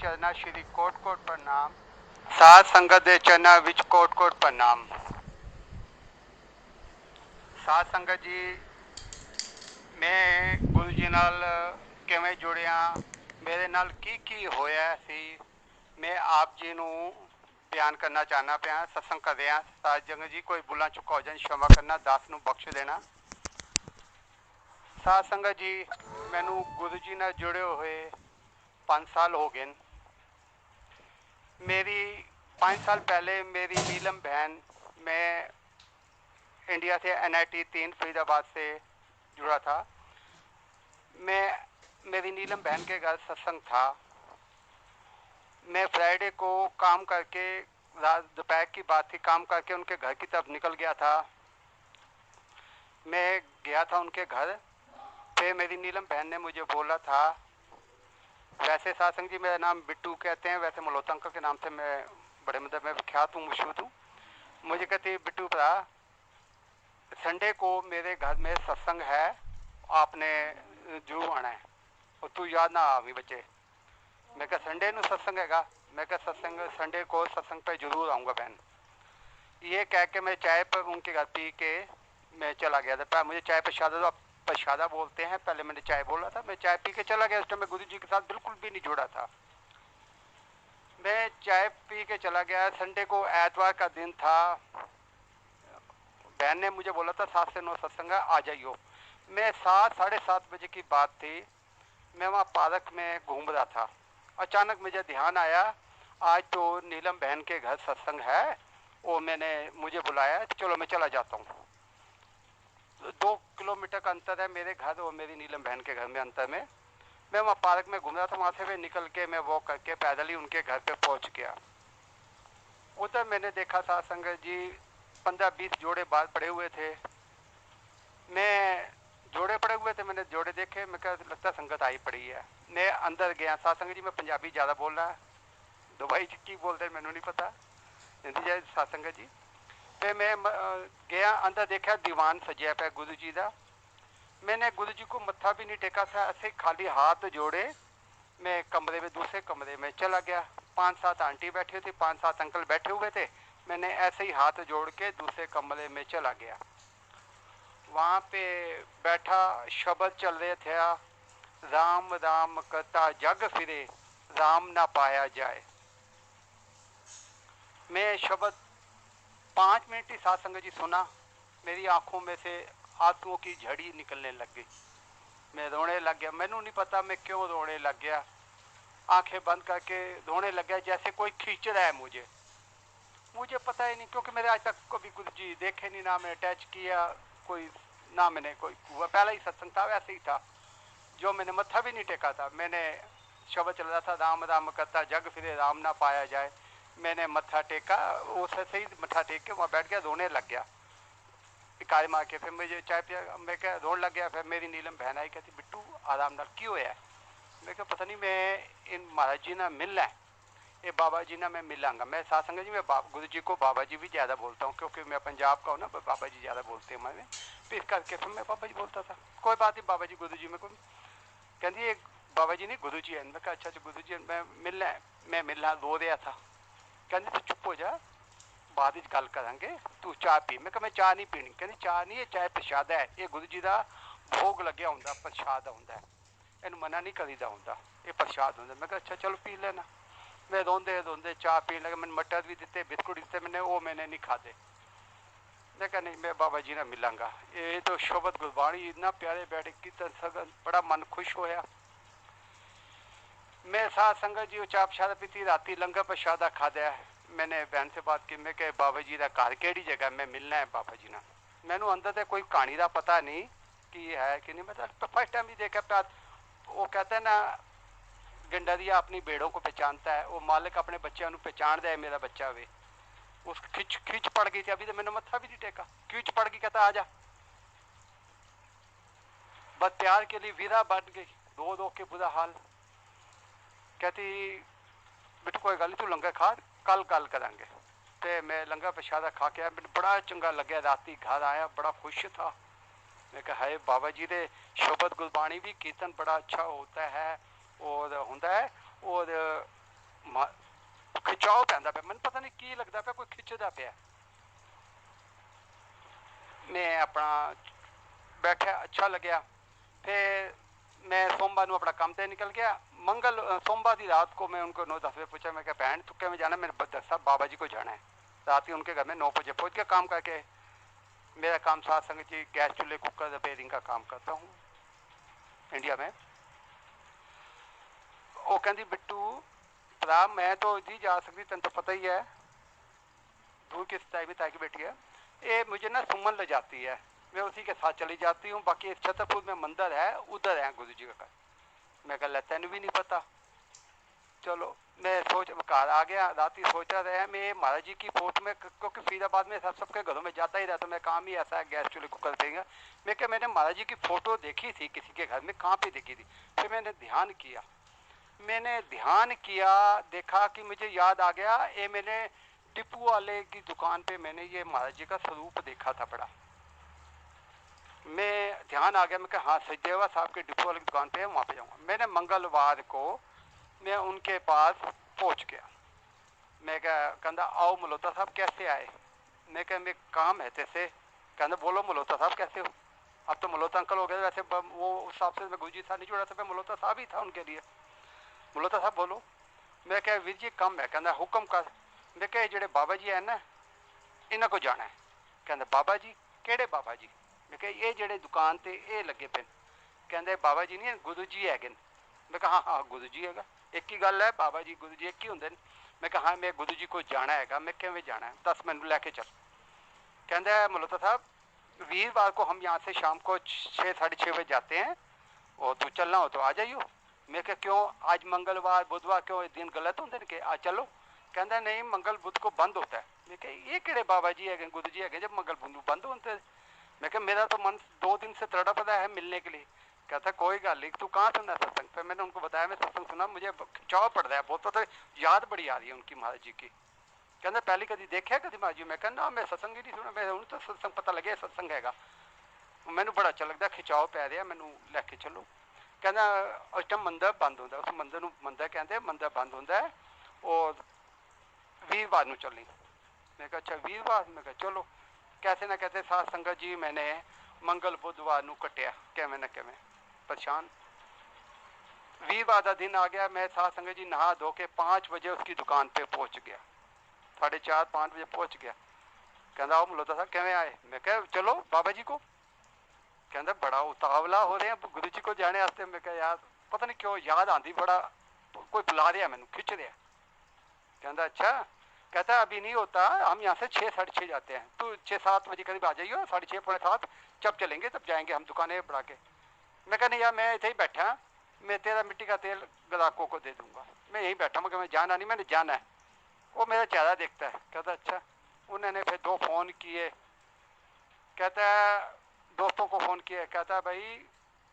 चरना Shri coat coat प्रणाम। साध संगत दे चरना विच कोट कोट प्रणाम। साध संगत जी, मैं गुरु जी नाल किवें जुड़िया, मेरे नाल की होया सी, मैं आप जी नूं बयान करना चाहना पिया। सत्संग कर रहा। साध संगत जी, कोई बुला चुका हो जाए क्षमा करना, दास नूं बख्श देना। साध संगत जी, मैनू गुरु जी नाल जुड़े हुए 5 साल हो गए। मेरी 5 साल पहले मेरी नीलम बहन, मैं इंडिया से NIT 3 फरीदाबाद से जुड़ा था। मेरी नीलम बहन के घर सत्संग था। मैं फ्राइडे को काम करके, रात दोपहर की बात थी, काम करके उनके घर की तरफ निकल गया था। मैं गया था उनके घर। फिर मेरी नीलम बहन ने मुझे बोला था, वैसे सासंग जी मेरा नाम बिट्टू कहते हैं, वैसे मल्होत्रा अंकल के नाम से मैं बड़े मतलब मैं विख्यात हूँ, मशहूर हूँ। मुझे कहती, बिट्टू भरा, संडे को मेरे घर में सत्संग है, आपने जरूर आना है और तू याद ना आवी बच्चे। मैं कहा संडे नू सत्संग हैगा? मैं कहा सत्संग संडे को सत्संग पे जरूर आऊँगा बहन। ये कह के मैं चाय पर उनके घर पी के मैं चला गया था। मुझे चाय प्रशादा बोलते हैं, पहले मैंने चाय बोला था। मैं चाय पी के चला गया। उस टाइम मैं गुरु जी के साथ बिल्कुल भी नहीं जुड़ा था। मैं चाय पी के चला गया। संडे को एतवार का दिन था। बहन ने मुझे बोला था 7 से 9 सत्संग आ जाइयो। मैं 7-7:30 बजे की बात थी, मैं वहाँ पार्क में घूम रहा था। अचानक मुझे ध्यान आया, आज तो नीलम बहन के घर सत्संग है, वो मैंने मुझे बुलाया, चलो मैं चला जाता हूँ। 2 किलोमीटर का अंतर है मेरे घर और मेरी नीलम बहन के घर में अंतर में। मैं वहाँ पार्क में घूम रहा था, वहाँ से मैं निकल के मैं वॉक करके पैदल ही उनके घर पे पहुँच गया। उधर मैंने देखा था संगत जी 15-20 जोड़े बाहर पड़े हुए थे। मैं जोड़े पड़े हुए थे, मैंने जोड़े देखे, मैं कहा लगता संगत आई पड़ी है। मैं अंदर गया। सासंग जी मैं पंजाबी ज़्यादा बोल रहा है, दुबई की बोलते मैनू नहीं पता हिंदी जाए सासंग जी। फिर मैं गया अंदर, देखा दीवान सजिया पे गुरु जी का। मैंने गुरु जी को मत्था भी नहीं टेका था, ऐसे खाली हाथ जोड़े मैं कमरे में, दूसरे कमरे में चला गया। 5-7 आंटी बैठी थी, 5-7 अंकल बैठे हुए थे। मैंने ऐसे ही हाथ जोड़ के दूसरे कमरे में चला गया। वहाँ पे बैठा, शब्द चल रहे थे, राम राम करता जग फिरे, राम ना पाया जाए। मैं शब्द 5 मिनट ही साथ संगत जी सुना, मेरी आंखों में से आंसुओं की झड़ी निकलने लग गई। मैं रोने लग गया। मैनू नहीं पता मैं क्यों रोने लग गया। आंखें बंद करके रोने लग गया, जैसे कोई खींच रहा है मुझे पता ही नहीं, क्योंकि मेरे आज तक कभी गुरु जी देखे नहीं, ना मैंने अटैच किया कोई, ना मैंने कोई हुआ। पहला ही सत्संग था, वैसे ही था, जो मैंने मत्था भी नहीं टेका था। मैंने शब्द चल रहा था, राम राम करता जग फिरे, राम ना पाया जाए। मैंने मत्था टेका, उस ऐसे ही मत्था टेक के वहाँ बैठ गया, रोने लग गया इकाई मार के। फिर मुझे चाय पिया, मैं क्या रोने लग गया। फिर मेरी नीलम बहन आई, कहती बिट्टू आराम नाल क्यों होया? मैं क्या पता नहीं, मैं इन महाराज जी ना मिलना है, ये बाबा जी ना मैं मिलांगा। मैं सासंग जी, मैं गुरु जी को बाबा जी भी ज़्यादा बोलता हूँ, क्योंकि मैं पंजाब का हूँ ना, बाबा जी ज़्यादा बोलते हैं हमारे। तो इस करके फिर मैं बाबा जी बोलता था। कोई बात नहीं, बाबा जी गुरु जी में कोई कहती है बाबा जी नहीं गुरु जी है। मैं कहा अच्छा अच्छा गुरु जी मैं मिलना है। मैं मिलना रो रहा था। कहती तू चुप हो जा, बाद गल करांगे, तू चाह पी। मैं कहा मैं चाह नहीं पीनी। कहती चाह नहीं, ये चाय प्रशाद है, ये गुरु जी का भोग लग्या होंदा, प्रशाद होंदा है, इनू मना नहीं करीदा होंदा, ये प्रशाद होंदा। मैं कहा अच्छा चलो पी लेना। मैं रोंदे रोंदे चाह पीने लगा। मैंने मटर भी दिते, बिस्कुट दिते, मैंने वो मैंने नहीं खाते। मैं कहा नहीं, मैं बाबा जी ने मिलांगा। ये तो शब्द गुरबाणी इतना प्यारे बैठे कीर्तन सगन, बड़ा मन खुश होया। मैं साथ संगत जी चाप शादा पीती, राती लंगर प्रशादा खादा। मैंने बहन से बात की, मैं कहा बाबा जी का घर केड़ी जगह, मैं मिलना है बाबा जी ना। मैनू अंदर से कोई कहानी का पता नहीं कि है कि नहीं। मतलब फर्स्ट टाइम ही देखा। वो कहते हैं ना, गंडरिया अपनी भेड़ों को पहचानता है, वो मालिक अपने बच्चों को पहचानता है, मेरा बच्चा वे। उस खिंच पड़ गई थी, अभी तो मैंने मत्था भी नहीं टेका, खिंच पड़ गई। कहता आजा, बस प्यार के लिए वीरा बन गई, रो रो के बुरा हाल। कहती बेटू कोई गल नहीं, तू लंगर खा, कल गल करांगे। तो मैं लंगर प्रशादा खा के आया, मैंने बड़ा चंगा लग्या। राती घर आया, बड़ा खुश था। मैं कहा है बाबा जी दे शब्द गुरबाणी भी कीर्तन बड़ा अच्छा होता है और होता है। और खिचाओ पैंदा पे, मैंने पता नहीं की लगता पे, कोई खिंचदा पे। मैं अपना बैठा, अच्छा लग्या। फिर मैं सोमवार अपना काम से निकल गया। मंगल सोमवार की रात को मैं उनको 9-10 बजे पूछा, मैं क्या भैन तू क्या में जाना, मेरे साहब बाबा जी को जाना है। रात ही उनके घर में 9 बजे पहुँच के काम करके, मेरा काम साथ संगत जी गैस चूल्हे कुकर रिपेयरिंग का काम करता हूँ इंडिया में। वो कहती बिट्टू भरा मैं तो जी जा सकती, तेन तो पता ही है दूर किस टाइम ताई की बेटी है, ये मुझे ना सुमन ले जाती है, मैं उसी के साथ चली जाती हूँ। बाकी छतरपुर में मंदिर है, उधर है गुरु जी का। मैं कह तेन भी नहीं पता। चलो मैं सोच घर आ गया। रात ही सोचा रहा मैं महाराज जी की फोटो में, क्योंकि फरीदाबाद में सबके घरों में जाता ही रहता, मैं काम ही ऐसा है गैस चूल्हे कुकर देंगे। मैं क्या मैंने महाराज जी की फोटो देखी थी किसी के घर में, कहाँ पे देखी थी। फिर मैंने ध्यान किया, देखा कि मुझे याद आ गया, ये मैंने टिप्पू वाले की दुकान पे मैंने ये महाराज जी का स्वरूप देखा था बड़ा। मैं ध्यान आ गया, मैं कहा हाँ सचदेवा साहब के डिपो वाली दुकान पे है, वहाँ पे जाऊँगा। मैंने मंगलवार को मैं उनके पास पहुँच गया। मैं क्या कहता आओ मल्होत्रा साहब कैसे आए। मैं क्या मैं काम है तैसे। कहता बोलो मल्होत्रा साहब कैसे हो। अब तो मल्होत्रा अंकल हो गए, वैसे वो उस हिसाब से मैं गुरुजी साहब नहीं जुड़ा था, मैं मल्होत्रा साहब ही था उनके लिए। मल्होत्रा साहब बोलो। मैं क्या वीर जी कम है। कहता हुक्म कर। मैं क्या जेडे बाबा जी है ना, इन्हों को जाना है। कहता बाबा जी केड़े बाबा जी। मैं क्या ये जेडे दुकान ते ये लगे पे। कहते बाबा जी नहीं गुरु जी है। मैं कहा हाँ हाँ गुरु जी है, एक ही गल है, बाबा जी गुरु जी एक ही होंगे। मैं कहा हाँ मैं गुरु जी को जाना है। मैं किमें जाना है, दस मैनू लैके चल। कहता है मल्होत्रा साहब वीरवार को हम यहाँ से शाम को 6-6:30 बजे जाते हैं, और तू चलना हो तो आ जाइयो। मैं क्या क्यों, आज मंगलवार बुधवार क्यों दिन गलत होंगे कि आज चलो। कहता नहीं मंगल बुध को बंद होता है। मैं क्या ये किड़े बाबा जी है गुरु जी है जब मंगल बुध बंद होते। मैं क्या मेरा तो मन 2 दिन से तड़प रहा है मिलने के लिए। कहता कोई गल नहीं, तू कहाँ सुनना सत्संग। फिर मैंने उनको बताया मैं सत्संग सुना, मुझे खिंचाव पड़ रहा है बहुत, तो याद बड़ी आ रही है उनकी महाराज जी की। कहता पहले कभी देखा कभी महाराज जी। मैं कहना मैं सत्संग ही नहीं सुना, मैं तो सत्संग पता लगे सत्संग है। मैनू बड़ा अच्छा लगता, खिंचाव पै रहा, मैनू लैके चलो। कहना उस टाइम मंदिर बंद होंगे, उस मंदिर मंदिर कहते मंदिर बंद होंगे, और वीरवार चलनी। मैं कहा अच्छा वीरवार। मैं कहा चलो। कैसे ना कहते साथ संगत जी मैंने मंगल बुधवार कटिया किमें ना किमें परेशान। वीरवार का दिन आ गया, मैं साथ संगत जी नहा धो के 5 बजे उसकी दुकान पे पहुंच गया। 4:30-5 बजे पहुंच गया। कहता आओ मल्होत्रा साहब किमें आए। मैं कहा चलो बाबा जी को। कहता बड़ा उतावला हो रहे हैं गुरु जी को जाने वास्ते। मैं कहा यार पता नहीं क्यों याद आती, बड़ा कोई बुला रहा मैनू खिंच रहा। कहता अच्छा। कहता अभी नहीं होता, हम यहाँ से 6-6:30 जाते हैं, तो 6-7 बजे करीब आ जाइयो, 6:30-6:45 जब चलेंगे तब जाएंगे हम दुकानें बढ़ा के। मैं कहा नहीं यार मैं इतने ही बैठा, मैं तेरा मिट्टी का तेल ग्राहकों को दे दूंगा, मैं यहीं बैठा। मैं मैं जाना नहीं, मैंने जाना है। वो मेरा चेहरा देखता है। कहता अच्छा। उन्होंने फिर 2 फ़ोन किए। कहता है दोस्तों को फ़ोन किया। कहता भाई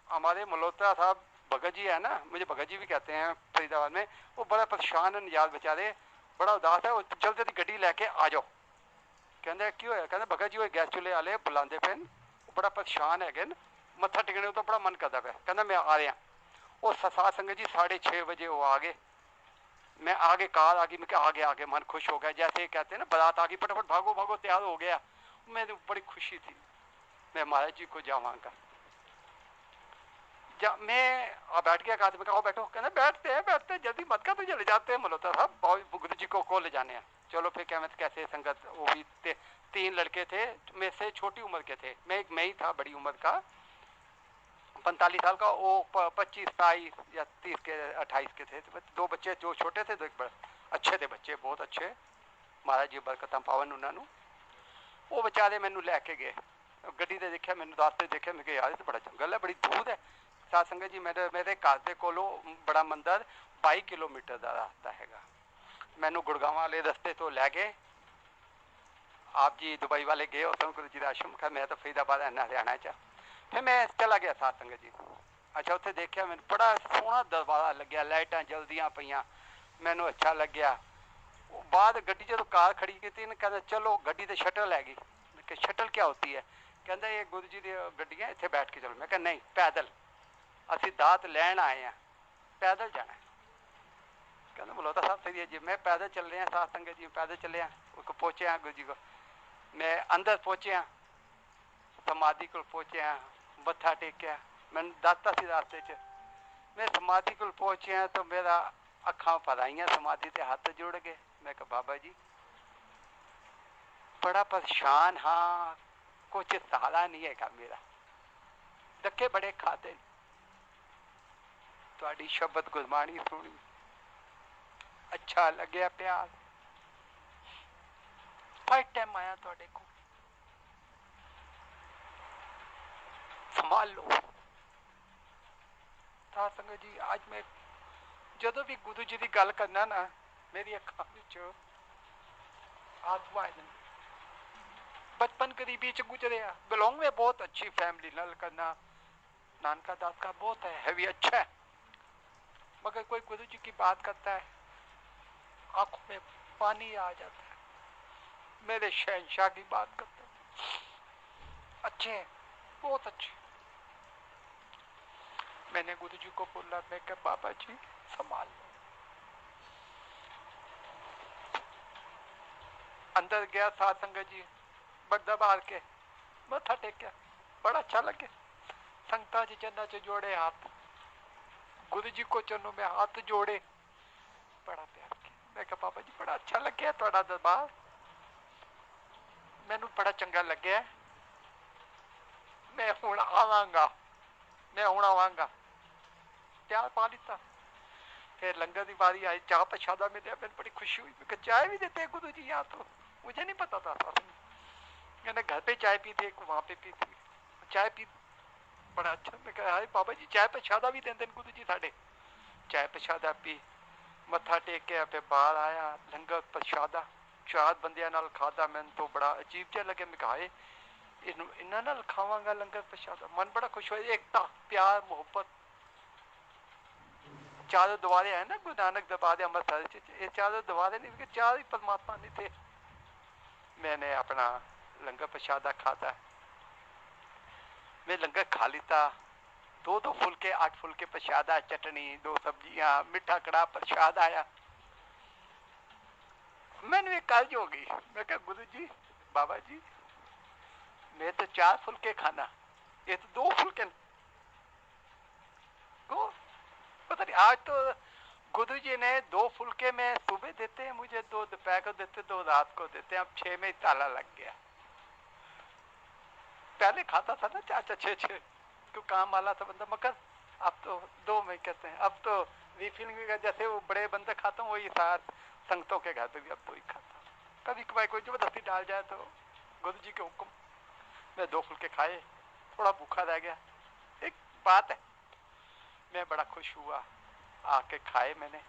हमारे मल्होत्रा साहब भगत जी है ना, मुझे भगत जी भी कहते हैं फरीदाबाद में, वो बड़ा परेशान है निजात बेचारे, बड़ा उदास है, वो जल्दी जल्दी गड्डी लैके आ जाओ। कहते क्यों है। कहते भगत जी वो गैस चूल्हे वाले बुलाते पे, वो बड़ा परेशान है, मत्था टेकने तो बड़ा मन करता पाया। कहता मैं आ रहा। वो सात संगत जी 6:30 बजे वो आ गए। मैं आगे कार आ गई, मैं आगे आगे मन खुश हो गया, जैसे कहते हैं ना बारात आ गई फटाफट भागो भागो तैयार हो गया। मेरी बड़ी खुशी थी, मैं महाराज जी को जावांगा। जब मैं बैठ गया कार में, कहा बैठो। कहना बैठते जल्दी मत कर, तो चले जाते हैं मल्होत्रा साहब गुरु जी को ले जाने हैं। चलो फिर क्या कैसे संगत, वो भी 3 लड़के थे मेरे से छोटी उम्र के थे, मैं ही था बड़ी उम्र का 45 साल का, वो 25-22 या 30 के 28 के थे। 2 बच्चे जो छोटे थे, 2 एक बड़े अच्छे थे बच्चे, बहुत अच्छे, महाराज जी बरकत पावन उन्होंने। वो बेचारे मैनू लैके गए गड्डी से, देखा मैंने रास्ते देखा, मैं यार तो बड़ा जंगल है, बड़ी दूर है। साथ संगत जी मेरे घर के कोलों बड़ा मंदिर 22 किलोमीटर का रास्ता है। मैनू गुड़गांव वाले रस्ते तो लै गए। आप जी दुबई वाले गए उस गुरु जी का आश्रम का, मैं तो फरीदाबाद हरियाणा च। फिर मैं चला गया साथ संगत जी। अच्छा उत्थे देखा मैंने बड़ा सोहना दरबारा लग्या, लाइटां जलदियां पईयां, मैनू अच्छा लग्या। बाद गड्डी जो कार खड़ी की थी, कहते चलो गड्डी तो शटल हैगी। शटल क्या होती है। कहता ये गुरु जी दी गड्डियां इत्थे बैठ के चलो। मैं कहा नहीं पैदल, असी दात लैन आए हैं, पैदल जाना है। कहते मलौता साहब सही है जी, मैं पैदल चल रहे हैं, साथ संगत जी पैदल चले हैं, पहुंचे हैं गुरु जी को, मैं अंदर पहुंचे हैं, समाधि को पहुंचे हैं, मत्था टेकिया, मैं दसता सी रास्ते च, मैं समाधि को पहुंचे हैं तो मेरा अखा भर आईया, समाधि से हाथ जुड़ गए। मैं कहा बाबा जी बड़ा परेशान हाँ, कुछ सहारा नहीं है मेरा, धक्के बड़े खाते, थोड़ी शब्द गुरबाणी सुनी, अच्छा लगे, प्यार फर्स्ट टाइम आया थोड़े को, संभाल लो। संगत जी आज मैं जो भी गुरु जी की गल करना ना, मेरी अखा आंसू आ जाते। बचपन गरीबी च गुजरिया, बिलोंग में बहुत अच्छी फैमिली नाल करना, नानका दास का बहुत है भी अच्छा है, मगर कोई गुरु जी की बात करता है आंखों में पानी आ जाता है। मेरे शहंशाह की बात करता है, अच्छे हैं, बहुत अच्छे। मैंने गुरु जी को बोला, मैं क्या बाबा जी संभाल लो। अंदर गया साथ संगत जी, बड़ा बाहर के मत्था टेकिया, बड़ा अच्छा लगे। संगता जी चन्ना च जोड़े हाथ, गुरु जी को चरणों में हाथ जोड़े, बड़ा प्यार किया। मैं कहा बाबा जी बड़ा अच्छा लगे थोड़ा दरबार, मैनू बड़ा चंगा लगे, मैं हुण आवांगा, मैं हुण आवांगा। प्यार पा लिता। फिर लंगर की बारी आई, चाह प्रशादा मिले, मैंने बड़ी खुशी हुई। मैं चाय भी देते गुरु जी यहाँ, तो मुझे नहीं पता था। मैंने घर पे चाय पी थी, वहां पे पी थी, चाय पी, बड़ा अच्छा। मैं कहा बाबा जी चाय प्रशादा भी देंगे गुरु जी साढ़े, चाय प्रशादा पी, मत्था टेक के फिर बाहर आया, लंगर प्रशादा 4 बंदियां नाल खादा। मैंने तो बड़ा अजीब जिहा लगे, मैं कहा इन्हां नाल खावांगा लंगर प्रशादा, मन बड़ा खुश हो। एकता, प्यार, मोहब्बत, चारों दरवाजे है ना गुरु नानक दरबार अमृतसर, ये चारों दरवाजे नहीं, चार ही परमात्मा नहीं थे। मैंने अपना लंगर प्रशादा खाता, मैं लंगर खा लिता, 2 फुलके, 8 फुलके प्रशादा, चटनी, 2 सब्जियां, मीठा कड़ा प्रशाद आया। मैंने एक कर्ज हो गई, मैं कहा गुरु जी बाबा जी मैं तो 4 फुलके खाना, ये तो 2 फुलके को, पता नहीं आज तो गुरु जी ने 2 फुलके में सुबह देते हैं मुझे, 2 दोपहर को देते, 2 रात को देते हैं। अब 6 में ताला लग गया। पहले खाता था ना 4 6 क्यों काम वाला था बंदा, मगर अब तो 2 में कहते हैं। अब तो रिफिलिंग भी, जैसे वो बड़े बंदे खाता हूँ वही साथ संगतों के घर पे भी अब तो ही खाता। कभी कभार कोई जबरदस्ती डाल जाए तो गुरु जी के हुक्म, मैं 2 फुलके खाए, थोड़ा भूखा रह गया। एक बात है, मैं बड़ा खुश हुआ, आके खाए, मैंने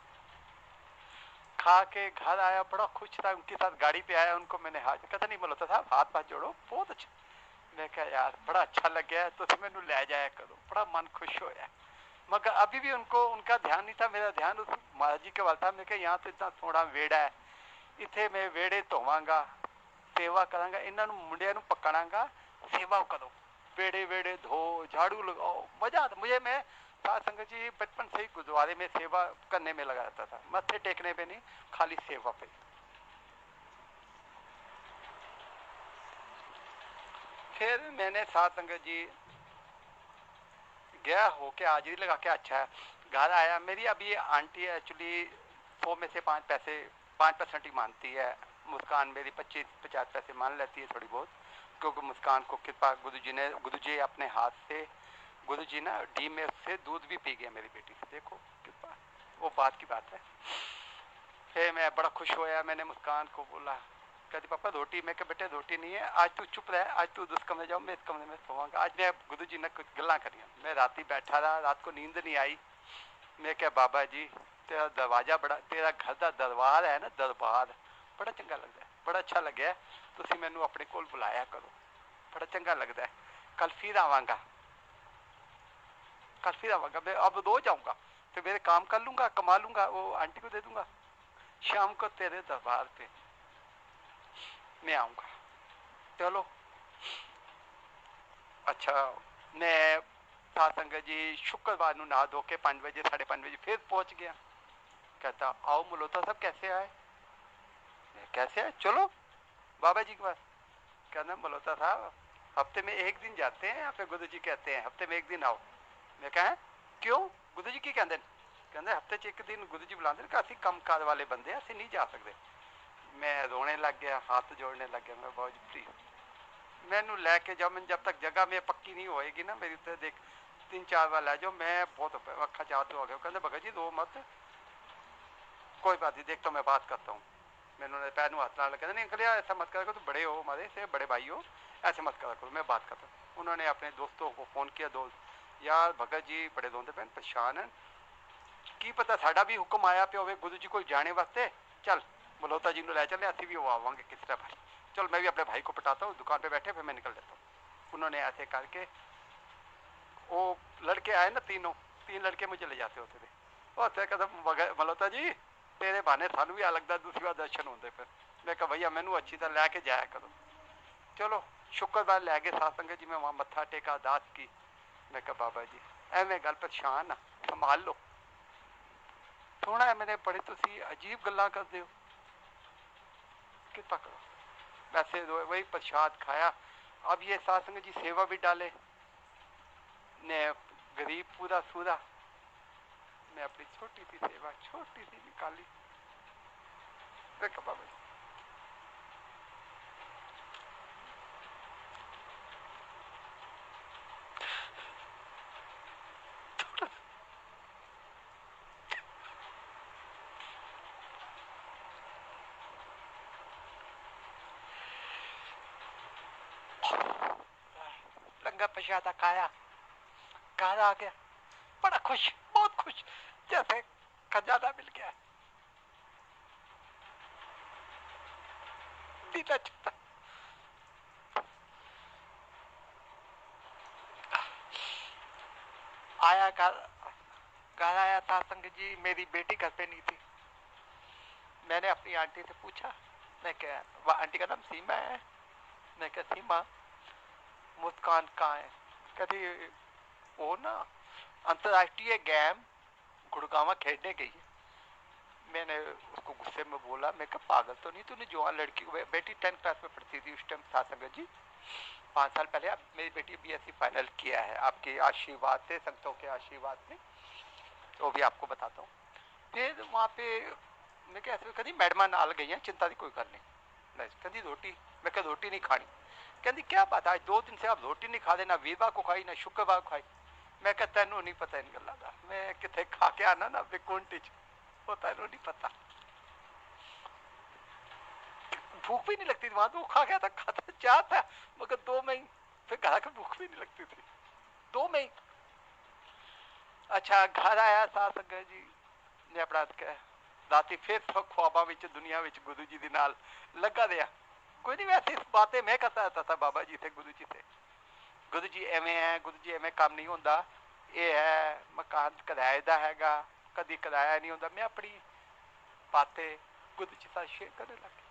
खा के घर आया, बड़ा खुश था। उनके साथ गाड़ी पे आया, उनको मैंने हाथ, कहता नहीं मल्होत्रा साहब हाथ पाथ जोड़ो, बहुत अच्छा। मैं कहा यार बड़ा अच्छा लग गया, तो मैनू ले जाया करो, बड़ा मन खुश होया। मगर अभी भी उनको, उनका ध्यान नहीं था, मेरा ध्यान उस महाराज जी के वाल था। मैं कहा यहाँ तो इतना थोड़ा वेड़ा है, इतने मैं वेड़े धोवांगा, सेवा करांगा, इन्हों मुंडिया पकड़ांगा, सेवा करो, वेड़े वेड़े धो, झाड़ू लगाओ, मजा आता मुझे। मैं साध संगत जी बचपन से ही गुरुद्वारे में सेवा करने में लगा रहता था, मत्थे टेकने पे नहीं, खाली सेवा पे। फिर मैंने साध संगत जी गया होके हाजिरी लगा के, अच्छा है, घर आया। मेरी अभी आंटी एक्चुअली 100 में से 5% ही मानती है। मुस्कान मेरी 25-50 पैसे मान लेती है थोड़ी बहुत, क्योंकि मुस्कान को कृपा गुरु जी अपने हाथ से, गुरु जी ना डी में से दूध भी पी गया मेरी बेटी से, देखो कृपा, वो बात की बात है। फिर मैं बड़ा खुश होया, मैंने मुस्कान को बोला, कहती पापा रोटी। मैं कहा बेटे रोटी नहीं है, आज तू चुप रह, आज तू उस कमरे जाओ, मैं इस कमरे में सोवांगा। आज मैं गुरु जी ने कुछ गल्ला करियां, मैं रात ही बैठा रहा, रात को नींद नहीं आई। मैं क्या बाबा जी तेरा दरवाजा बड़ा, तेरा घर का दरबार है ना, दरबार बड़ा चंगा लगता है, बड़ा अच्छा लगे, तुम मैनू अपने कोल बुलाया करो, बड़ा चंगा लगता है। कल फिर आवांगा, कल फिर आवांगा, मैं अब रोज आऊँगा, तो मेरे काम कर लूँगा, कमा लूँगा, वो आंटी को दे दूँगा, शाम को तेरे दरबार पे मैं आऊँगा। चलो अच्छा। मैं साथ संगत जी शुक्रवार नहा धो के 5 बजे 5:30 बजे फिर पहुँच गया कहता आओ मल्होत्रा साहब कैसे आए? कैसे आए? चलो बाबा जी के पास। कहना मल्होत्रा साहब हफ्ते में एक दिन जाते हैं, आप गुरु जी कहते हैं हफ्ते में एक दिन आओ। मैं कहा क्यों गुरु जी की कहते कहते हफ्ते च एक दिन गुरु जी बुलाते कि असं कम कार वाले बंदे असं नहीं जा सकते। मैं रोने लग गया, हाथ जोड़ने लग गया। मैं बहुत प्लीज मैनू लैके जाओ, मैं जब तक जगह में पक्की नहीं होएगी ना मेरी उत्ते देख 3-4 बार लै जाओ, मैं बहुत अखा चाहते हो गया। कहते भगत जी रो मत, कोई बात नहीं, देख तो मैं बात करता हूँ। मैंने पैर में हाथ डाल, कहते नहीं अंकल यार ऐसा मत करा करो, तुम बड़े हो हमारे से, बड़े भाई हो, ऐसे मत करा करो, मैं बात करता हूँ। उन्होंने अपने दोस्तों को फ़ोन किया, दोस्त यार भगत जी बड़े रोंदे पैन परेशान हैं, की पता साडा भी हुक्म आया पे होवे गुरु जी को जाने वास्ते, चल मल्होत्रा जी को लै चले, असी भी वो आवांगे किस तरह भाई, चल मैं भी अपने भाई को पटाता हूँ, दुकान पे बैठे फिर मैं निकल लेता हूँ। उन्होंने ऐसे करके वो लड़के आए ना, तीन लड़के मुझे ले जाते होते थे, और कदम मल्होत्रा जी तेरे बहाने सानू भी आ लगता दूसरी बार दर्शन होंगे। फिर मैं कहा भैया मैनू अच्छी तरह लैके जाया करो। चलो शुक्रवार लै गए सत्संग जी, मैं वहाँ मत्था टेका, अरदास की। मैं कहा बाबा जी एवें गल परेशान आ, संभाल लो थोड़ा है, मैंने बड़े तुसी अजीब गल्लां करते हो, कितना करो। वैसे वही प्रसाद खाया। अब ये सत्संग जी सेवा भी डाले ने, गरीब पूरा सूरा, मैं अपनी छोटी सी सेवा छोटी सी निकाली। देखो बाबा जी लंगर प्रसाद खाया, घर आ गया बड़ा खुश, बहुत खुश, जैसे खजाना मिल गया। दिल अच्छा आया, घर आया था संग जी, मेरी बेटी घर पे नहीं थी। मैंने अपनी आंटी से पूछा, मैं क्या, आंटी का नाम सीमा है। मैं क्या सीमा, मुस्कान कहाँ है? कहती वो ना अंतर्राष्ट्रीय गेम गुड़गांव खेलने गई है। मैंने उसको गुस्से में बोला, मैं क्या पागल तो नहीं तूने, जवान लड़की, बेटी 10th क्लास में पढ़ती थी उस टाइम सत्संग जी, 5 साल पहले। अब मेरी बेटी BSc फाइनल किया है, आपके आशीर्वाद से, संतों के आशीर्वाद से, तो भी आपको बताता हूँ। फिर वहाँ पे मैं क्या कभी मैडम नाल गई हैं, चिंता की कोई गल नहीं। मैं कहती रोटी, मैं क्या रोटी नहीं खानी? कहती क्या बात, आज 2 दिन से आप रोटी नहीं खा देना, वीरवार को खाई ना शुक्रवार को खाई। मैं क्या तेनों नहीं पता इन गल्लां दा, मैं कितने खा के आना ना विकुंठ च, वो तेनों नहीं पता। भूख भी नहीं लगती थी वहां, तो खा गया था, खाता चाह था, मगर 2 में ही फिर घर की भूख भी नहीं लगती थी, 2 में ही। अच्छा घर आया सत्संग जी ने अपना राती फिर ख्वाबा विच दुनिया विच गुरु जी दे नाल लगा रहा। कोई नहीं, वैसे बातें मैं करता रहता था बाबा जी से, गुरु जी से, गुरु जी एवें है, गुरु जी एवें काम नहीं होंदा, ये है मकान किराए का हैगा, कभी किराया नहीं होंदा। मैं अपनी बातें गुरु जी साथ शेयर करने लग गया।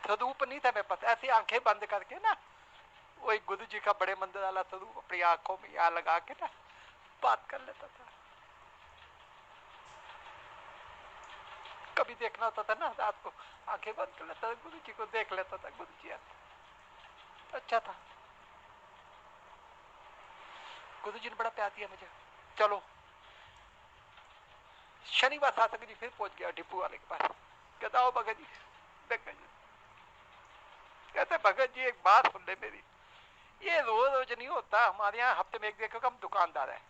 स्वरूप नहीं था मैं पता, ऐसी आंखें बंद करके ना वही गुरु जी का बड़े मंदिर वाला स्वरूप अपनी आंखों में यहाँ लगा के ना बात कर लेता था। कभी देखना होता था ना रात को, आंखें बंद कर लेता था, गुरु जी को देख लेता था, गुरु जी अच्छा था। गुरु जी ने बड़ा प्यार दिया मुझे। चलो शनिवार सत्संग जी फिर पहुंच गया डिपू वाले के पास। कहता हो भगत जी, कहते भगत जी एक बात सुन ले मेरी, ये रोज रोज नहीं होता, हमारे यहाँ हफ्ते में एक देखो हम दुकानदार है।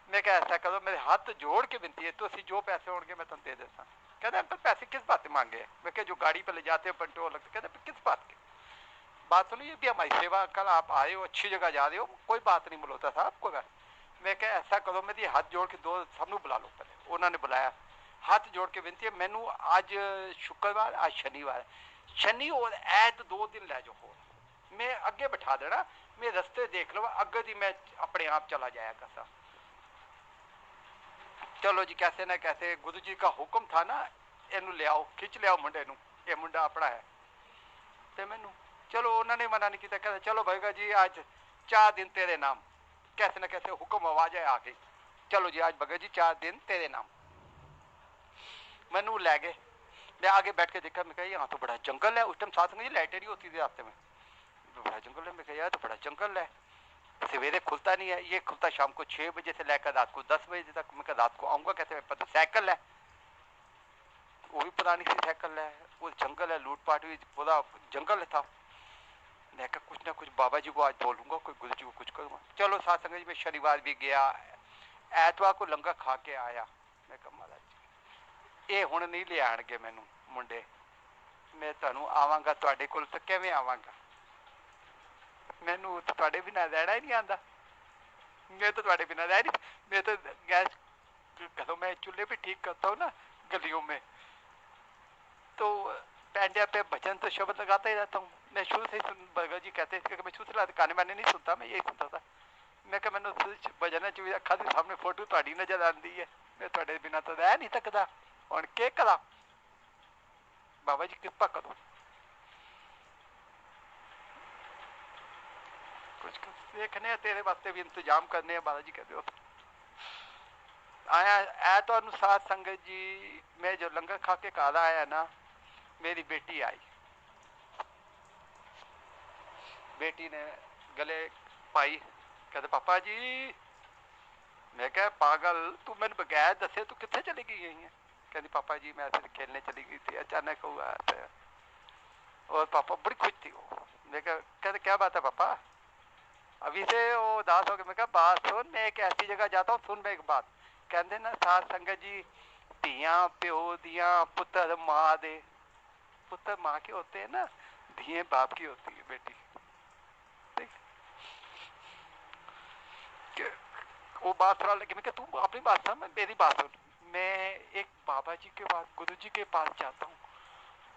मैं क्या ऐसा करो, मेरे हाथ जोड़ के विनती है, तो जो पैसे होंगे मैं तुम दे देता। कहते अंकल पैसे किस बात से मांगे? मैं क्या जो गाड़ी पे ले जाते हो पेट्रोल लगते, कहते किस बात के? बात सुनो, ये भी हमारी सेवा, कल आप आए हो अच्छी जगह जा रहे हो, कोई बात नहीं मल्होत्रा साहब कोई बात। मैं क्या ऐसा करो, मेरी हाथ जोड़ के दो सबनों बुला लो। पहले उन्होंने बुलाया, हाथ जोड़ के विनती है मैनू, आज शुक्रवार आज शनिवार, शनि और ऐत 2 दिन लै जाओ हो, मैं अगे बिठा देना, मैं रस्ते देख लो अगे दी मैं अपने आप चला जाया करता। चलो जी कैसे ना कैसे गुरु जी का हुक्म था ना, इनू ले आओ, खिंच ले आओ मुंडे नू, ये मुंडा अपना है। ते मैनू चलो उन्होंने मना नहीं किया, कहते चलो भैया जी आज 4 दिन तेरे नाम, कैसे ना कैसे हुक्म आवाज है आ गई, चलो जी आज भगत जी 4 दिन तेरे नाम। मैनू लै गए। मैं आगे बैठ के देखा, मैं कहा यहाँ तो बड़ा जंगल है। उस टाइम साथ में लाइटें नहीं होती थी रास्ते में, बड़ा जंगल है। मैं कहा यार तो बड़ा जंगल है, सवेरे खुलता नहीं है, ये खुलता शाम को 6 बजे से लेकर रात को 10 बजे तक। मैं रात को आऊँगा कैसे, पता साइकिल है, वो भी पुरानी सी साइकिल है, वो जंगल है, लूटपाट हुई, पूरा जंगल था। मैं कहा कुछ ना कुछ बाबा जी को आज बोलूँगा, कोई गुरु जी को कुछ करूँगा। चलो साथ संगत में शनिवार भी गया, ਐਤਵਾਰ को लंगर खा के आया। मैं कहा महाराज ये हुण नहीं ले आएंगे मैनू मुंडे, मैं तुहानू आवांगा तुहाडे कोल तो किवें आवांगा, मैनू तुहाडे बिना रहना ही नहीं आंदा। मैं तो तुहाडे बिना रह नहीं, मैं तो गैस घरों में चूल्हे भी ठीक करता हूँ ना गलियों में, तो पैंडिया पे भजन तो शब्द लगाता ही रहता हूँ। मैं शुरू से ही बरगर जी कहते थे कि मैं शुरू से गाने वाने नहीं सुनता, मैं यही सुनता था। मैं क्या मैंने भजन च अखा के सामने फोटो तुहाडी नजर आती है, मैं तुहाडे बिना तो रह नहीं सकता, हुण के करा, बाबा जी कृपा करो, कुछ देखने तेरे वास्ते भी इंतजाम करने बाबा जी कहते हो। आया ऐतवार साथ संगत जी, मैं जो लंगर खा के घर आया ना, मेरी बेटी आई, बेटी ने गले पाई, कहते पापा जी। मैं क्या पागल तू मैंने बगैर दसे तू कितने चली गई है? कहती पापा जी मैं ऐसे खेलने चली गई थी, अचानक हुआ था। और पापा बड़ी खुश थी वो। मैं कहते क्या बात है पापा, अभी से वो उदास हो गए। मैं कहा बात सुन, मैं एक ऐसी जगह जाता हूँ, सुन मैं एक बात। कहते ना साथ संगत जी, धियां प्यो दियां पुत्र माँ दे, पुत्र माँ के होते हैं ना, धिये बाप की होती है बेटी। वो बात थोड़ा लगी, मैं तू अपनी बात समझ, मेरी बात सुन। मैं एक बाबा जी के पास, गुरु जी के पास जाता हूँ,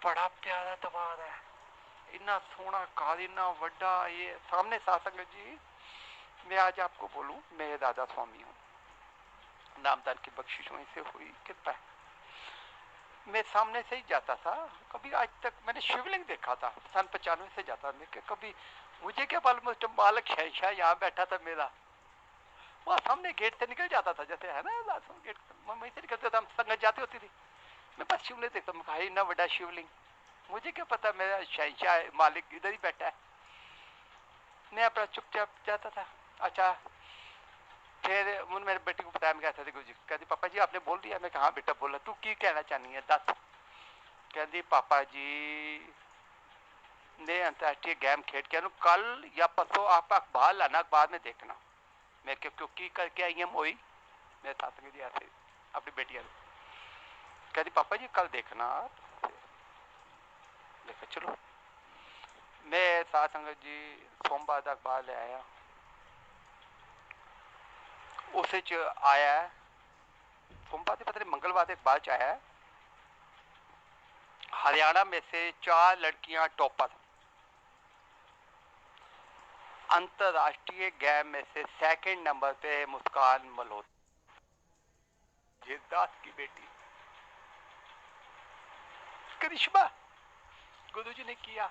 बड़ा प्यारा दरबार है, इतना सोना घर, इतना वड्डा, ये सामने सासंग जी। मैं आज आपको बोलूं, मैं दादा स्वामी हूँ, नामदान की बख्शिशों से हुई कृपा है। मैं सामने से ही जाता था, कभी आज तक मैंने शिवलिंग देखा था, सन 95 से जाता मैं, कभी मुझे क्या मालूम मालक शहशाह यहाँ बैठा था मेरा, वहाँ सामने गेट से निकल जाता था, जैसे है ना गेट, वहीं से निकलता था, हम संगत जाती होती थी, मैं बस शिवलिंग देखता हूँ, भाई इतना बड़ा शिवलिंग, मुझे क्या पता मेरा शहशाह मालिक इधर ही बैठा है। मैं अपना चुपचाप जाता था। अच्छा, फिर उन्होंने मेरे बेटी को बताया, मैं कहता था गुरु जी, कहती पापा जी आपने बोल दिया? मैं कहा हाँ बेटा बोला, तू की कहना चाहनी है दस। कहती पापा जी ने अंतर्राष्ट्रीय गेम खेड के कल या परसों आप अखबार लाना, अखबार में देखना। मैं क्यों करके आई हम वही, मेरे साथ में ऐसे अपनी बेटिया कहती पापा जी कल देखना आप। देखा चलो, मैं साथ संगत जी सोमवार का अखबार ले आया, उस आया है सोमवार पता नहीं मंगलवार एक बाद आया है, हरियाणा में से 4 लड़कियां टॉपर, अंतरराष्ट्रीय गेम में से सेकंड नंबर पे मुस्कान मल्होत्रा, दास की बेटी करिश्मा, गुरुजी ने किया,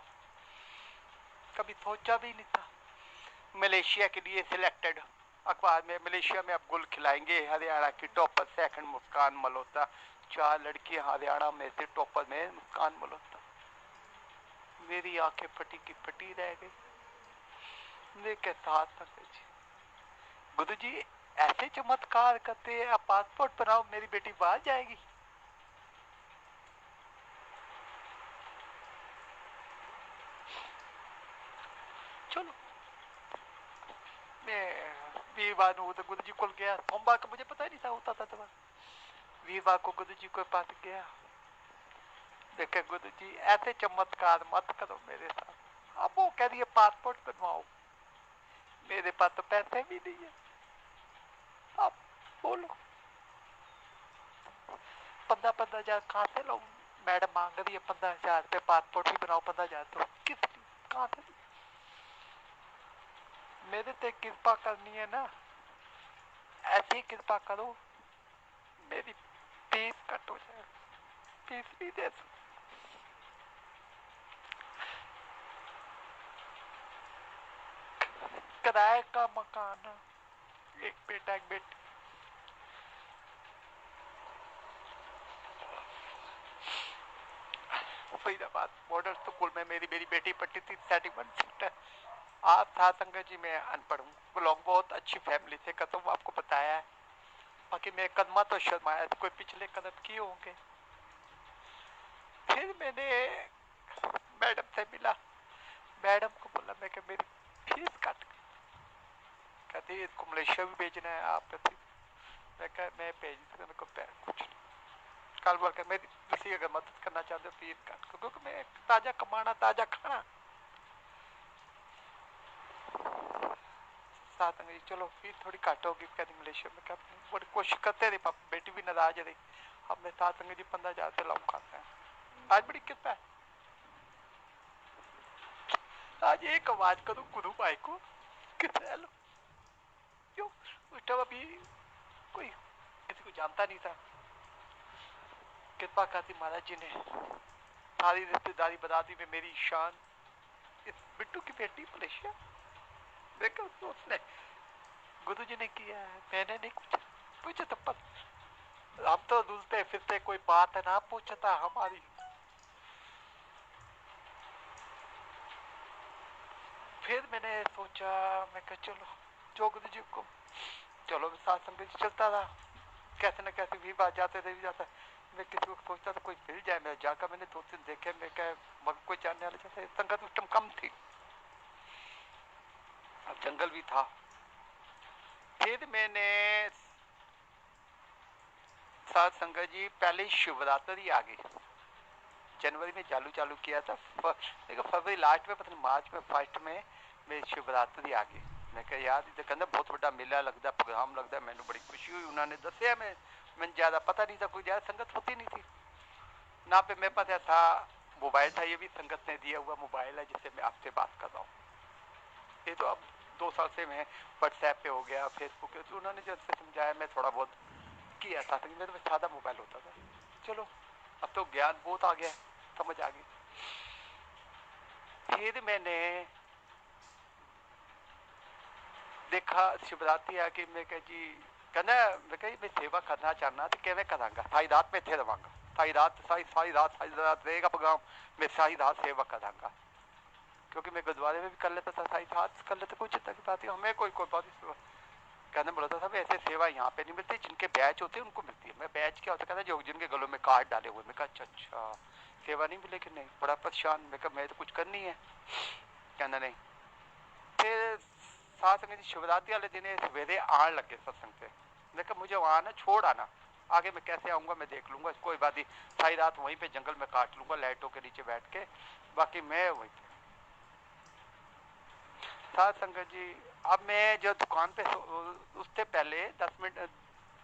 कभी सोचा भी नहीं था। मलेशिया के लिए सिलेक्टेड, अखबार में मलेशिया में अब गुल खिलाएंगे, हरियाणा की टॉपर सेकंड मुस्कान मल्होत्रा, 4 लड़की हरियाणा में से टॉपर में मुस्कान मल्होत्रा। मेरी आंखें फटी की फटी रह गई। मेरे साथ गुरु जी ऐसे चमत्कार करते हैं, पासपोर्ट बनाओ मेरी बेटी बाहर जाएगी। चलो मैं वीरवार तो गुरु जी को गया, सोमवार को मुझे पता ही नहीं था होता था, तो वीरवार को गुरु जी के पास गया। देखे गुरु जी ऐसे चमत्कार मत करो मेरे साथ। अब वो कह रही है पासपोर्ट बनवाओ, मेरे पास तो पैसे भी नहीं है। अब बोलो 15,000 कहाँ से लो? मैडम मांग रही है 15,000 रुपये, पासपोर्ट भी बनाओ 15,000, तो किस कहाँ से? मेरे ते कृपा करनी है ना, ऐसी कृपा करो मेरी फीस कट हो जाए, फीस भी दे दो। किराए का मकान, एक बेटा एक बेटी, फरीदाबाद मॉडल स्कूल में मेरी मेरी बेटी पढ़ती थी 31 सेक्टर। आप साथ संगत जी मैं अनपढ़ हूँ, लोग बहुत अच्छी फैमिली से कहता हूँ आपको बताया है। बाकी मैं कदमा तो शर्माया कोई पिछले कदम किए होंगे। फिर मैंने मैडम से मिला, मैडम को बोला मैं मेरी फीस काट, कहती इसको मलेशिया भी भेजना है आप, कहती मैं कह मैं भेज सकता, मेरे को कुछ कल बोल कर मेरी किसी अगर मदद करना चाहते हो फीस काट, क्योंकि मैं ताजा कमाना ताजा खाना। साथ में चलो फीस थोड़ी काट होगी कहती मलेशिया में, क्या बड़ी कोशिश करते रही, पापा बेटी भी नाराज रही। अब मैं साथ संगत जी 15,000 से लाऊं खाते हैं, आज बड़ी कृपा है। आज एक आवाज करूं गुरु भाई को कितना लो क्यों, उस टाइम अभी कोई किसी को जानता नहीं था। कृपा करती महाराज जी ने, सारी रिश्तेदारी बता दी में मेरी शान, इस बिट्टू की बेटी मलेशिया, देखा उसने गुरु जी ने किया है, मैंने नहीं कुछ पूछा। तो पर हम तो दूसरे फिरते कोई बात है ना पूछता हमारी। फिर मैंने सोचा, मैं कहा चलो जो गुरु जी को, चलो साथ संगत चलता रहा, कैसे न कैसे भी बात जाते रह जाता। मैं किसी को सोचता था कोई मिल जाए, मैं जाकर मैंने 2 दिन देखे, मैं क्या मगर कोई जानने वाले जैसे संगत उस टाइम कम थी, अब जंगल भी था। फिर मैंने साथ संगत जी पहले शिवरात्रि आ गई, जनवरी में चालू किया था, फरवरी लास्ट में पता नहीं मार्च में फर्स्ट में मेरी शिवरात्रि आ गई। मैं कहा यार इधर कहना बहुत बड़ा मेला लगता, प्रोग्राम लगता है, मैंने बड़ी खुशी हुई। उन्होंने दसिया, मैंने ज़्यादा पता नहीं था, कोई ज़्यादा संगत होती नहीं थी ना, पे मेरे पास था मोबाइल था, ये भी संगत ने दिया हुआ मोबाइल है जिससे मैं आपसे बात कर रहा हूँ। ये तो अब 2 साल से मैं व्हाट्सएप पे हो गया, फेसबुक पे, तो उन्होंने जैसे समझाया मैं थोड़ा बहुत किया था, मेरे में सादा मोबाइल होता था। चलो अब तो ज्ञान बहुत आ गया, समझ आ गई। फिर मैंने देखा शिवरात्रि आके, मैं कह जी कहना, मैं कही मैं सेवा करना चाहना तो किमें करांगा, सारी रात में थे रवांगा, सारी रात रहेगा प्रोग्राम, मैं सारी रात सेवा करांगा, क्योंकि मैं गुरुद्वारे में भी कर लेता था, सारी रात कर लेता, कोई चिंता की बात है, हमें कोई बात सेवा कहने बोला था। ऐसे सेवा यहाँ पे नहीं मिलती, जिनके बैच होते हैं उनको मिलती है। मैं बैच क्या होता, कहता जो जिनके गलों में कार्ड डाले हुए। मैं कहा अच्छा सेवा नहीं मिलेगी, नहीं, बड़ा परेशान। मैं कहा मैं तो कुछ करनी है, कहना नहीं। फिर साथ में शिवरात्रि वाले दिन सवेरे आने लगे सत्संग से, मैं कहा मुझे वहाँ आना, छोड़ आना, आगे मैं कैसे आऊँगा मैं देख लूँगा, कोई बात नहीं, सारी रात वहीं पे जंगल में काट लूँगा लाइटों के नीचे बैठ के, बाकी मैं वहीं पे। साथ संगत जी अब मैं जो दुकान पे उससे पहले 10 मिनट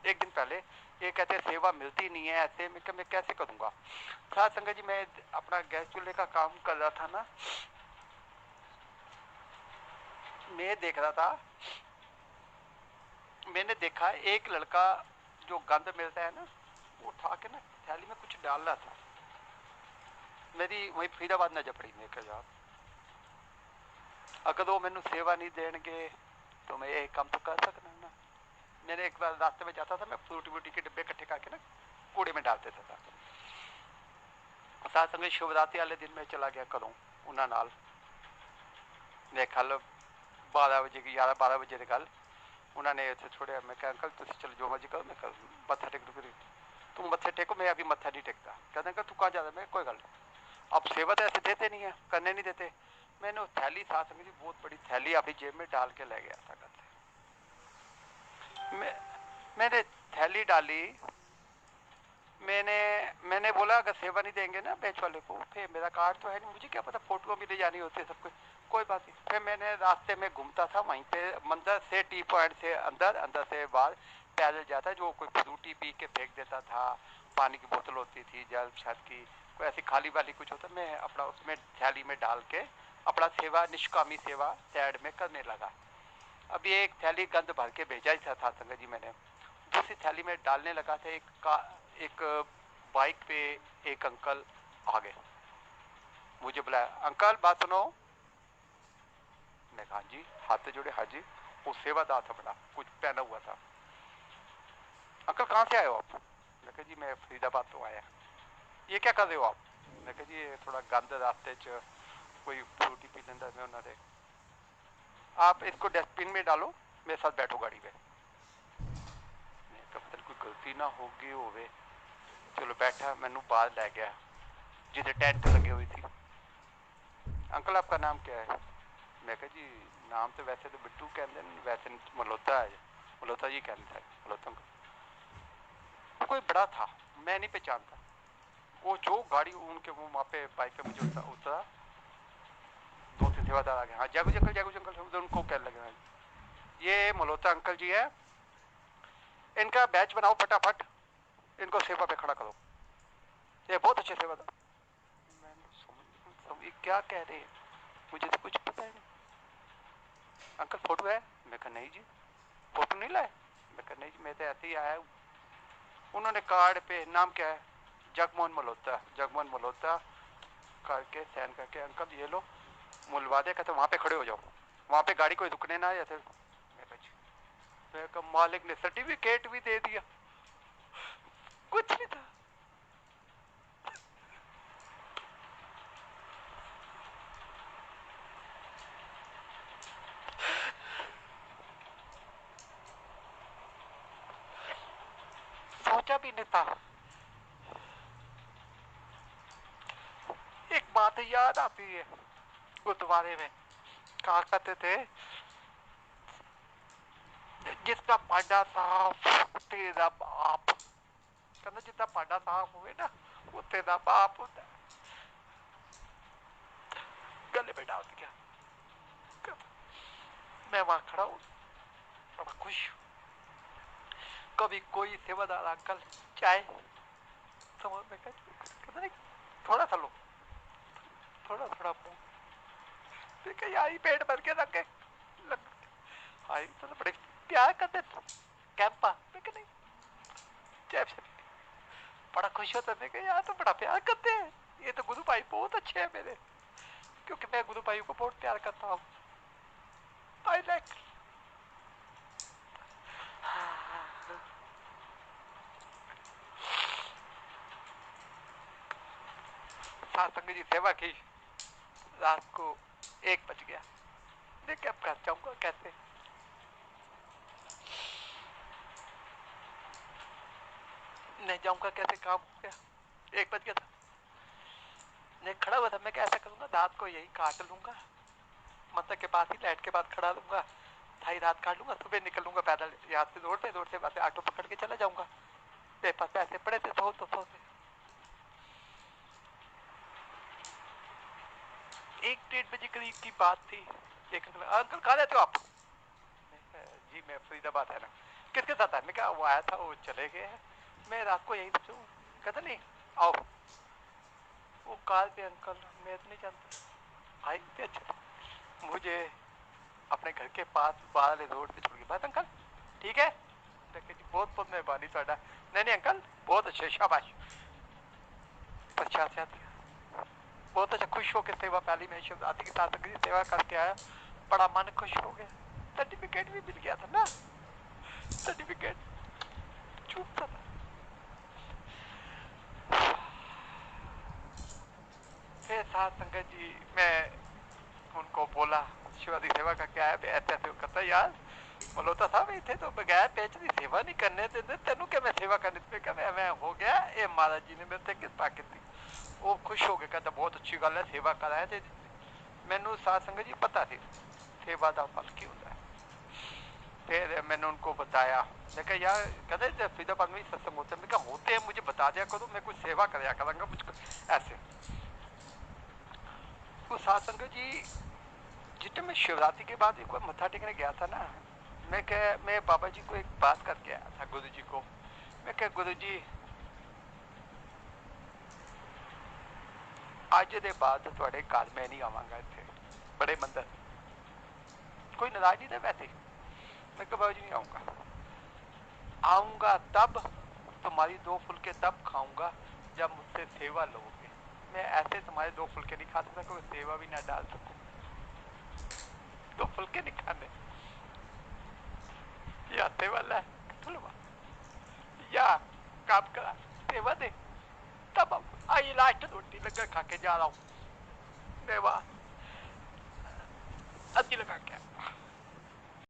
1 दिन पहले ये कहते सेवा मिलती नहीं है ऐसे, मैं कैसे करूँगा। साथ संगत जी मैं अपना गैस चूल्हे का काम कर रहा था ना, मैं देख रहा था, मैंने देखा एक लड़का जो गंद मिलता है ना, वो उठा के ना थैली में कुछ डाल रहा था। मेरी वही फरीदाबाद नजर पड़ी, मैं कहा यार अगर वो मैंने सेवा नहीं देंगे तो मैं ये काम तो कर सकना ना। मैंने एक बार रास्ते में जाता था, मैं फ्रूटी वूटी के डिब्बे इकट्ठे करके ना कूड़े में डाल देता था। साथ संगे शिवरात्रि वाले दिन मैं चला गया करूँ उन्होंने नाल, मैं कल 12 बजे की 11-12 बजे की गल, उन्होंने उत्थे छोड़िया। मैं कहा अंकल तुम चलो जो मर्जी करो, मैं कल मत्था टेक दू, तुम मत्थे टेको, मैं अभी मत्था नहीं टेकता। कहते अंकल तू कहाँ जा रहा है, मैं कोई गल अब सेवा तो ऐसे देते नहीं है, करने नहीं देते। मैंने वो थैली साथ में बहुत बड़ी थैली अपनी जेब में डाल के ले गया था घर से। मैंने थैली डाली, मैंने बोला अगर सेवा नहीं देंगे ना बेच वाले को, फिर मेरा कार्ड तो है नहीं, मुझे क्या पता फोटो भी ले जानी होती है सब कुछ, कोई बात नहीं। फिर मैंने रास्ते में घूमता था वहीं पे, मंदिर से टी पॉइंट से अंदर, अंदर से बाहर पैदल जाता, जो कोई फ्रूटी पी के फेंक देता था, पानी की बोतल होती थी, जल छत की कोई ऐसी खाली वाली कुछ होता, मैं अपना उसमें थैली में डाल के अपना सेवा, निष्कामी सेवा साइड में करने लगा। अभी एक थैली गंद भर के भेजा ही था संगत जी, मैंने दूसरी थैली में डालने लगा था, एक बाइक पे एक अंकल आ गए, मुझे बुलाया, अंकल बात सुनो। मैं कहा जी, हाथ जोड़े, हाँ जी। वो सेवादार था, बड़ा कुछ पहना हुआ था। अंकल कहाँ से आए हो आप? मैं कहा जी मैं फरीदाबाद तो आया। ये क्या कर रहे हो आप? मैं कहा जी ये थोड़ा गंद रास्ते च कोई फ्रूटी पी लेंदा मैं उन्होंने, आप इसको डस्टबिन में डालो, मेरे साथ बैठो गाड़ी में। मैं कहा पता कोई गलती ना होगी होवे। चलो बैठा, मैनू बाहर लै गया जिधे टेंट लगे हुई थी। अंकल आपका नाम क्या है? मैं कहा जी नाम तो वैसे तो बिट्टू कहते हैं, वैसे मल्होत्रा है। मल्होत्रा जी कहते हैं, मल्होत्रा अंकल। कोई बड़ा था, मैं नहीं पहचानता। वो जो गाड़ी उनके वो वहाँ पे बाइक पे मुझे उतरा, 2-3 सेवादार आ गए। हाँ जैगू जंकल, जैगू जंकल। उनको कहने लगे ये मल्होत्रा अंकल जी है, इनका बैच बनाओ फटाफट, इनको सेवा पे खड़ा करो, ये बहुत अच्छे सेवादार। मैं क्या कह रहे हैं, मुझे तो कुछ पता ही नहीं। अंकल फोटो है? मैं कहा नहीं जी, फोटो नहीं लाए? मैं कहा नहीं जी, मैं तो ऐसे ही आया हूँ। उन्होंने कार्ड पे नाम क्या है, जगमोहन मल्होत्रा, जगमोहन मल्होत्रा करके साइन करके अंकल ये लो मुलवा दे, कहते वहाँ पे खड़े हो जाओ, वहाँ पे गाड़ी कोई रुकने ना या फिर। मैं कहा मालिक ने सर्टिफिकेट भी दे दिया, कुछ नहीं था। सोचा भी नहीं था। एक बात याद आती है, गुरुद्वारे में कहा करते थे जिसका पांडा साफ तेरा बाप, कहना जितना पांडा साफ हुए ना वो तेरा बाप होता है। गले में डाल दिया। मैं वहां खड़ा हूँ, बड़ा खुश हूँ। कभी कोई सेवादार अंकल चाय समझ में कहता नहीं थोड़ा सा लो, थोड़ा थोड़ा मुंह यार पेट भर के रखे आई तो बड़े प्यार करते कैंपा नहीं चाय से बड़ा खुश होता है कि यार तो बड़ा प्यार करते हैं, ये तो गुरु भाई बहुत अच्छे हैं मेरे, क्योंकि मैं गुरु भाई को बहुत प्यार करता हूँ। आई लाइक सातसंग जी सेवा की, रात को 1 बज गया। देख अब घर जाऊंगा कैसे, नहीं जाऊंगा कैसे, काम हो गया 1 बज गया था। नहीं खड़ा हुआ था, मैं कैसा करूंगा, रात को यही काट लूंगा, मतलब के पास ही लाइट के बाद खड़ा लूंगा, थाई रात काट लूंगा, सुबह निकल लूंगा पैदल यहाँ से, दौड़ते बस ऑटो पकड़ के चला जाऊंगा। मेरे पास पैसे पड़े थे 100 से। 1-1:30 बजे करीब की बात थी। एक अंकल कहाँ रहते हो आप? जी मैं फरीदाबाद है ना। किसके साथ है? मैं कहा वो आया था, वो चले गए हैं, मैं रात को यहीं से। कहता नहीं आओ, वो कार पे अंकल मैं तो नहीं जानता, आई थे अच्छे, मुझे अपने घर के पास बाहर रोड पे छोड़ के बात। अंकल ठीक है? बहुत बहुत मेहरबानी साडा। नहीं अंकल बहुत अच्छे, शाबाश, प्रचार बहुत अच्छा, खुश होकर सेवा पहली मैं शिवरात्रि के साथ सेवा करके आया, बड़ा मन खुश हो गया। सर्टिफिकेट भी मिल गया था ना, सर्टिफिकेट चूकता था। फिर साथ संगत जी मैं उनको बोला शिवाजी सेवा का क्या है, ऐसे ऐसे करता यार मल्होत्रा साहब इतने तो बगैर पैच की सेवा नहीं करने देते, तेनू क्या मैं सेवा करने पे कहने मैं हो गया, ये महाराज जी ने मेरे से किरपा की। वो खुश हो गया, कहता बहुत अच्छी गल है सेवा कराया। ते मैनू साध संगत जी पता थी सेवा का फल की होता है। फिर मैंने उनको बताया, मैं कहा यार कहते फरीदाबाद में सत्संग होते हैं, मैं कहा होते हैं मुझे बता दिया करो, मैं कुछ सेवा कराया करूँगा मुझको ऐसे। तो साध संगत जी जितने मैं शिवरात्रि के बाद एक बार मत्था टेकने गया था ना, मैं बाबा जी को एक बात करके आया था, गुरु जी को। मैं कहा गुरु जी अज के बाद थोड़े घर मैं नहीं आवांगा, इतने बड़े मंदिर कोई नाराज नहीं था वैसे। मैं कहा बाबा जी नहीं आऊंगा, आऊंगा तब तुम्हारी 2 फुलके तब खाऊंगा जब मुझसे सेवा लोगे। मैं ऐसे तुम्हारे 2 फुलके नहीं खा सकता, कोई सेवा भी ना डाल सकूं, 2 फुलके नहीं खाने, या सेवा ला या काम करा सेवा दे। तब आई लास्ट रोटी लगा खा के जा रहा हूँ मेवा